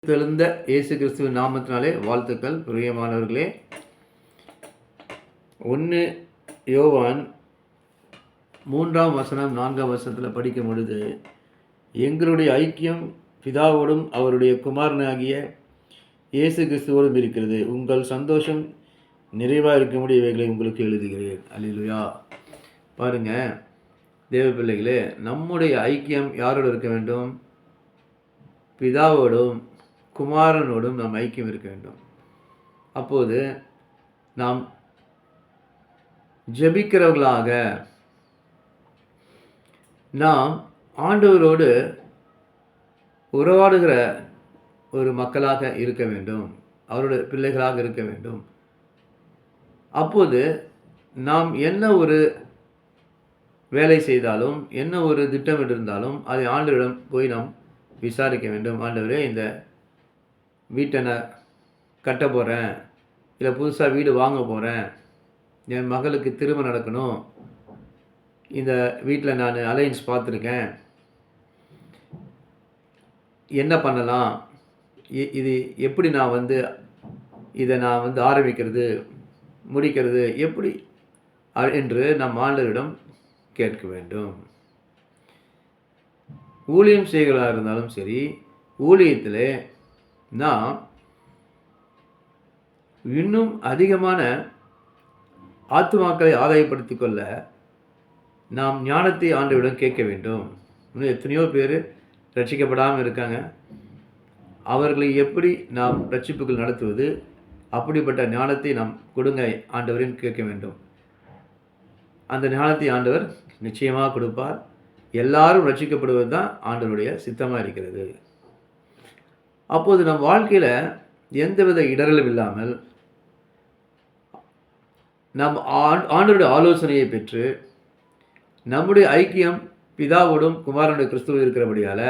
தெளிந்த இயேசு கிறிஸ்துவின் நாமத்தினாலே வாழ்த்துக்கள். பிரியமானவர்களே, 1 யோவான் 3 4 வசனத்தில் படிக்கும் பொழுது, எங்களுடைய ஐக்கியம் பிதாவோடும் அவருடைய குமாரனாகிய இயேசு கிறிஸ்துவோடும் இருக்கிறது. உங்கள் சந்தோஷம் நிறைவாக இருக்க முடியவைகளை உங்களுக்கு எழுதுகிறேன். அல்லேலூயா. பாருங்க தேவ பிள்ளைகளே, நம்முடைய ஐக்கியம் யாரோடு இருக்க வேண்டும்? பிதாவோடும் குமாரனோடும் நாம் ஐக்கியம் இருக்க வேண்டும். அப்போது நாம் ஜெபிக்கிறவர்களாக நாம் ஆண்டவரோடு உறவாடுகிற ஒரு மக்களாக இருக்க வேண்டும், அவருடைய பிள்ளைகளாக இருக்க வேண்டும். அப்போது நாம் என்ன ஒரு வேலை செய்தாலும், என்ன ஒரு திட்டமிட்டிருந்தாலும் அதை ஆண்டவரிடம் போய் நாம் விசாரிக்க வேண்டும். ஆண்டவரே, இந்த வீட்டை நான் கட்ட போகிறேன், இல்லை புதுசாக வீடு வாங்க போகிறேன், என் மகளுக்கு திருமணம் நடக்கணும், இந்த வீட்டில் நான் அலைன்ஸ் பார்த்துருக்கேன், என்ன பண்ணலாம், இது எப்படி நான் இதை நான் ஆரம்பிக்கிறது முடிக்கிறது எப்படி என்று நம் ஆண்டவரிடம் கேட்க வேண்டும். ஊழியம் செய்கிறதாக இருந்தாலும் சரி, ஊழியத்தில் நாம் இன்னும் அதிகமான ஆத்துமாக்களை ஆதாயப்படுத்திக் கொள்ள நாம் ஞானத்தை ஆண்டவரிடம் கேட்க வேண்டும். இன்னும் எத்தனையோ பேர் ரட்சிக்கப்படாமல் இருக்காங்க. அவர்களை எப்படி நாம் ரட்சிப்புகள் நடத்துவது, அப்படிப்பட்ட ஞானத்தை நாம் கொடுங்க ஆண்டவரின் கேட்க வேண்டும். அந்த ஞானத்தை ஆண்டவர் நிச்சயமாக கொடுப்பார். எல்லாரும் ரட்சிக்கப்படுவது தான் ஆண்டவருடைய சித்தமாக இருக்கிறது. அப்போது நம் வாழ்க்கையில் எந்தவித இடரலும் இல்லாமல் நம் ஆண்டவருடைய ஆலோசனையை பெற்று நம்முடைய ஐக்கியம் பிதாவோடும் குமாரனுடைய கிறிஸ்துவோடு இருக்கிறபடியால்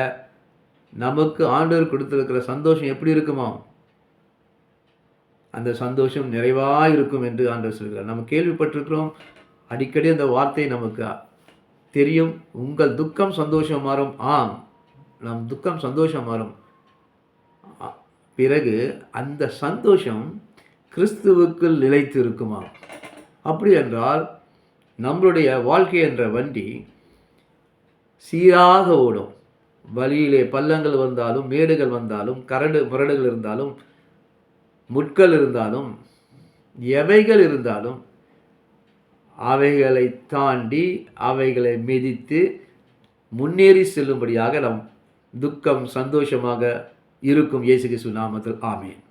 நமக்கு ஆண்டவர் கொடுத்திருக்கிற சந்தோஷம் எப்படி இருக்குமோ அந்த சந்தோஷம் நிறைவாக இருக்கும் என்று ஆண்டவர் சொல்கிறார். நம்ம கேள்விப்பட்டிருக்கிறோம், அடிக்கடி அந்த வார்த்தை நமக்கு தெரியும். உங்கள் துக்கம் சந்தோஷம் மாறும். ஆம், நம் துக்கம் சந்தோஷம் மாறும். பிறகு அந்த சந்தோஷம் கிறிஸ்துவுக்குள் நிலைத்து இருக்குமா? அப்படி என்றால் நம்மளுடைய வாழ்க்கை என்ற வண்டி சீராக ஓடும். வழியிலே பள்ளங்கள் வந்தாலும், மேடுகள் வந்தாலும், முரடுகள் இருந்தாலும், முட்கள் இருந்தாலும், எவைகள் இருந்தாலும் அவைகளை தாண்டி அவைகளை மிதித்து முன்னேறி செல்லும்படியாக நம் துக்கம் சந்தோஷமாக இருக்கும். இயேசு கிறிஸ்து நாமத்தில் ஆமென்.